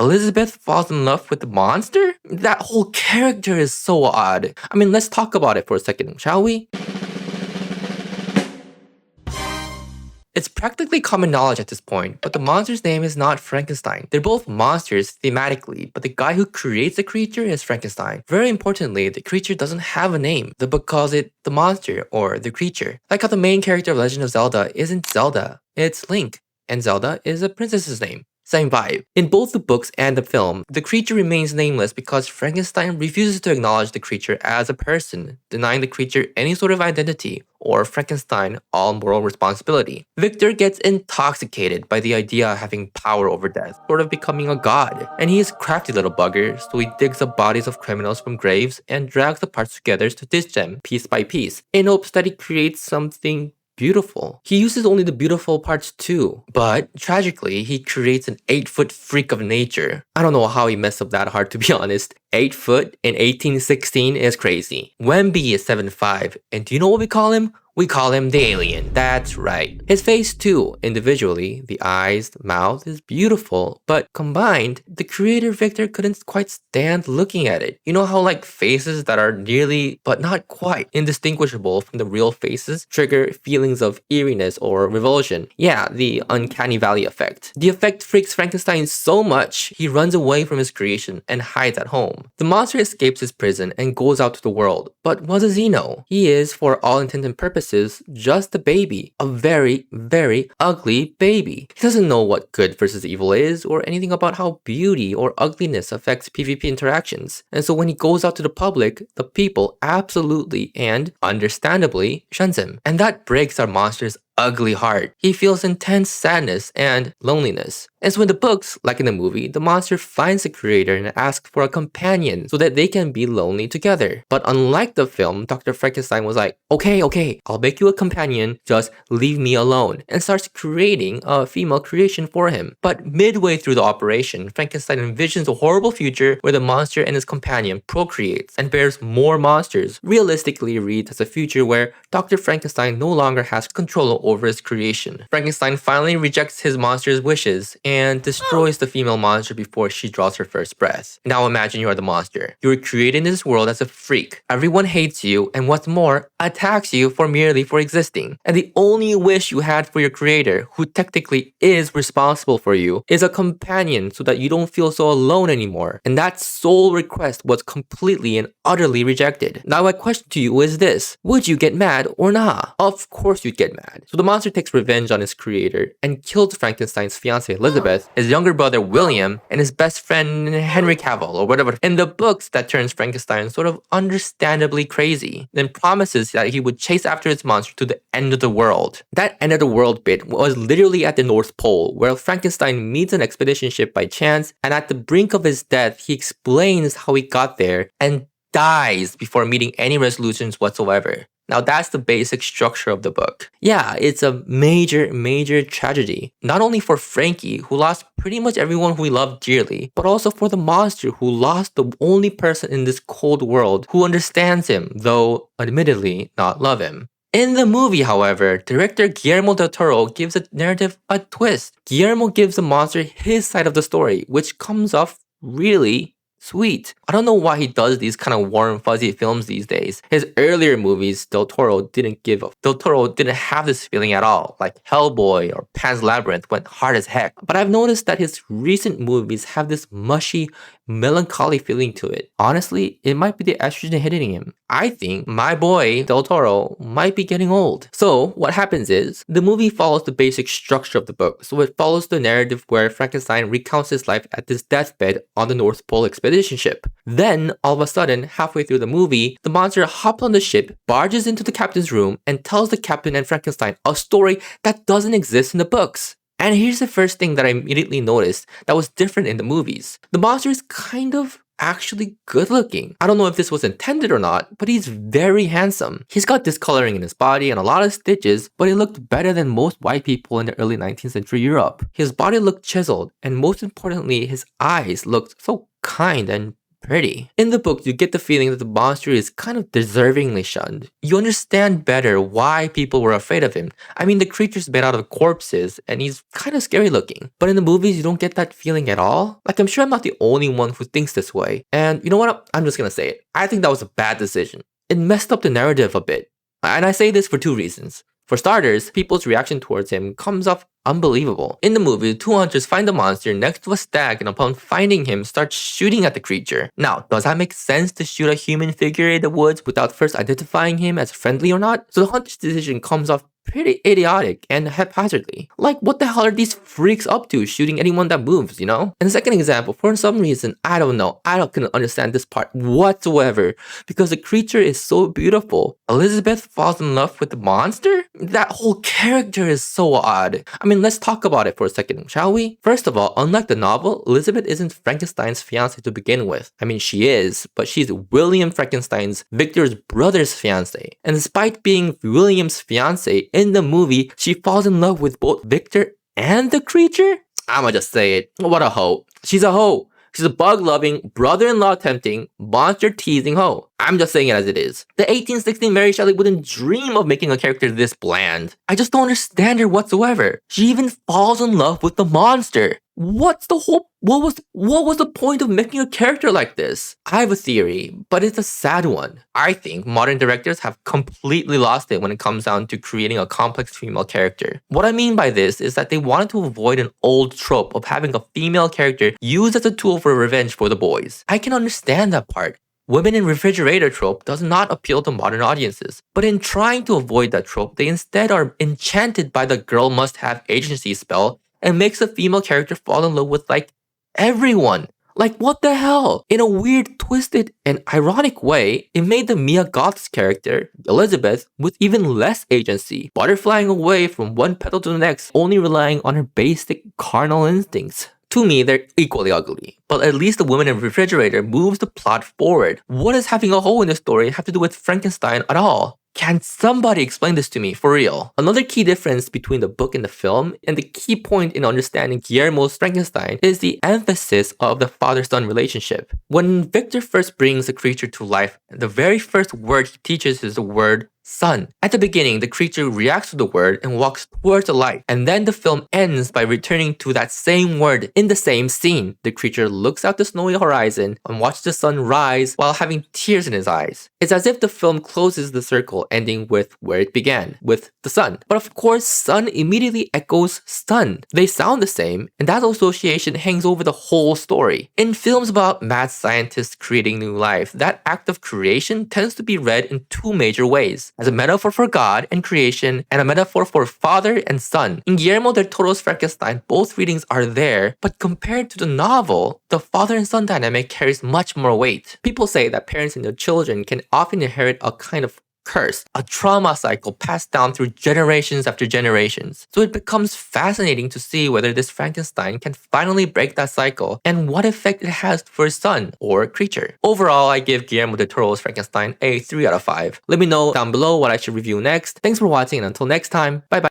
Elizabeth falls in love with the monster? That whole character is so odd. I mean, let's talk about it for a second, shall we? It's practically common knowledge at this point, but the monster's name is not Frankenstein. They're both monsters thematically, but the guy who creates the creature is Frankenstein. Very importantly, the creature doesn't have a name. The book calls it the monster or the creature. Like how the main character of Legend of Zelda isn't Zelda, it's Link, and Zelda is a princess's name. Same vibe. In both the books and the film, the creature remains nameless because Frankenstein refuses to acknowledge the creature as a person, denying the creature any sort of identity, or Frankenstein all moral responsibility. Victor gets intoxicated by the idea of having power over death, sort of becoming a god. And he is a crafty little bugger, so he digs up bodies of criminals from graves and drags the parts together to stitch them piece by piece, in hopes that he creates something beautiful. He uses only the beautiful parts too, but tragically, he creates an 8-foot freak of nature. I don't know how he messed up that hard, to be honest. 8 foot in 1816 is crazy. Wemby is 7'5", and do you know what we call him? We call him the alien. That's right. His face too, individually, the eyes, the mouth is beautiful, but combined, the creator Victor couldn't quite stand looking at it. You know how like faces that are nearly, but not quite, indistinguishable from the real faces trigger feelings of eeriness or revulsion? Yeah, the uncanny valley effect. The effect freaks Frankenstein so much, he runs away from his creation and hides at home. The monster escapes his prison and goes out to the world, but what does he know? He is, for all intents and purposes, just a baby. A very, very ugly baby. He doesn't know what good versus evil is or anything about how beauty or ugliness affects PvP interactions. And so when he goes out to the public, the people absolutely and understandably shuns him. And that breaks our monster's ugly heart. He feels intense sadness and loneliness. And so in the books, like in the movie, the monster finds the creator and asks for a companion so that they can be lonely together. But unlike the film, Dr. Frankenstein was like, okay, I'll make you a companion, just leave me alone, and starts creating a female creation for him. But midway through the operation, Frankenstein envisions a horrible future where the monster and his companion procreates and bears more monsters. Realistically reads as a future where Dr. Frankenstein no longer has control over his creation. Frankenstein finally rejects his monster's wishes and destroys the female monster before she draws her first breath. Now imagine you are the monster. You were created in this world as a freak. Everyone hates you, and what's more, attacks you merely for existing. And the only wish you had for your creator, who technically is responsible for you, is a companion so that you don't feel so alone anymore. And that sole request was completely and utterly rejected. Now my question to you is this: would you get mad or not? Of course you'd get mad. So the monster takes revenge on his creator and kills Frankenstein's fiancée Elizabeth, his younger brother William, and his best friend Henry Cavill or whatever. In the books, that turns Frankenstein sort of understandably crazy, then promises that he would chase after his monster to the end of the world. That end of the world bit was literally at the North Pole, where Frankenstein meets an expedition ship by chance, and at the brink of his death, he explains how he got there and dies before meeting any resolutions whatsoever. Now that's the basic structure of the book. Yeah, it's a major tragedy. Not only for Frankie, who lost pretty much everyone who he loved dearly, but also for the monster who lost the only person in this cold world who understands him, though admittedly not love him. In the movie, however, director Guillermo del Toro gives the narrative a twist. Guillermo gives the monster his side of the story, which comes off really sweet. I don't know why he does these kind of warm fuzzy films these days. His earlier movies, Del Toro didn't have this feeling at all. Like Hellboy or Pan's Labyrinth went hard as heck. But I've noticed that his recent movies have this mushy, melancholy feeling to it. Honestly, it might be the estrogen hitting him. I think my boy Del Toro might be getting old. So what happens is, the movie follows the basic structure of the book. So it follows the narrative where Frankenstein recounts his life at his deathbed on the North Pole expedition ship. Then, all of a sudden, halfway through the movie, the monster hops on the ship, barges into the captain's room, and tells the captain and Frankenstein a story that doesn't exist in the books. And here's the first thing that I immediately noticed that was different in the movies. The monster is kind of actually good looking. I don't know if this was intended or not, but he's very handsome. He's got discoloring in his body and a lot of stitches, but he looked better than most white people in the early 19th century Europe. His body looked chiseled, and most importantly, his eyes looked so kind and pretty. In the book, you get the feeling that the monster is kind of deservingly shunned. You understand better why people were afraid of him. I mean, the creature's made out of corpses, and he's kind of scary looking. But in the movies, you don't get that feeling at all. Like, I'm sure I'm not the only one who thinks this way. And you know what? I'm just gonna say it. I think that was a bad decision. It messed up the narrative a bit. And I say this for two reasons. For starters, people's reaction towards him comes off unbelievable. In the movie, two hunters find the monster next to a stag and upon finding him, start shooting at the creature. Now, does that make sense to shoot a human figure in the woods without first identifying him as friendly or not? So the hunter's decision comes off pretty idiotic and haphazardly. Like, what the hell are these freaks up to shooting anyone that moves, you know? And the second example, for some reason, I don't know, couldn't understand this part whatsoever because the creature is so beautiful. Elizabeth falls in love with the monster? That whole character is so odd. I mean, let's talk about it for a second, shall we? First of all, unlike the novel, Elizabeth isn't Frankenstein's fiancée to begin with. I mean, she is, but she's William Frankenstein's, Victor's brother's fiancée. And despite being William's fiancée, in the movie, she falls in love with both Victor and the creature? I'ma just say it. What a hoe. She's a hoe. She's a bug-loving, brother-in-law tempting, monster-teasing hoe. I'm just saying it as it is. The 1816 Mary Shelley wouldn't dream of making a character this bland. I just don't understand her whatsoever. She even falls in love with the monster. What was the point of making a character like this? I have a theory, but it's a sad one. I think modern directors have completely lost it when it comes down to creating a complex female character. What I mean by this is that they wanted to avoid an old trope of having a female character used as a tool for revenge for the boys. I can understand that part. Women in refrigerator trope does not appeal to modern audiences. But in trying to avoid that trope, they instead are enchanted by the girl must have agency spell and makes a female character fall in love with, like, everyone. Like, what the hell? In a weird, twisted, and ironic way, it made the Mia Goth's character, Elizabeth, with even less agency, butterflying away from one petal to the next, only relying on her basic carnal instincts. To me, they're equally ugly. But at least the woman in the refrigerator moves the plot forward. What does having a hole in the story have to do with Frankenstein at all? Can somebody explain this to me, for real? Another key difference between the book and the film, and the key point in understanding Guillermo's Frankenstein, is the emphasis of the father-son relationship. When Victor first brings the creature to life, the very first word he teaches is the word son. At the beginning, the creature reacts to the word and walks towards the light, and then the film ends by returning to that same word in the same scene. The creature looks out the snowy horizon and watches the sun rise while having tears in his eyes. It's as if the film closes the circle, ending with where it began, with the sun. But of course, sun immediately echoes stun. They sound the same, and that association hangs over the whole story. In films about mad scientists creating new life, that act of creation tends to be read in two major ways. As a metaphor for God and creation, and a metaphor for father and son. In Guillermo del Toro's Frankenstein, both readings are there, but compared to the novel, the father and son dynamic carries much more weight. People say that parents and their children can often inherit a kind of curse, a trauma cycle passed down through generations after generations. So it becomes fascinating to see whether this Frankenstein can finally break that cycle and what effect it has for his son or creature. Overall, I give Guillermo del Toro's Frankenstein a 3 out of 5. Let me know down below what I should review next. Thanks for watching and until next time, bye bye.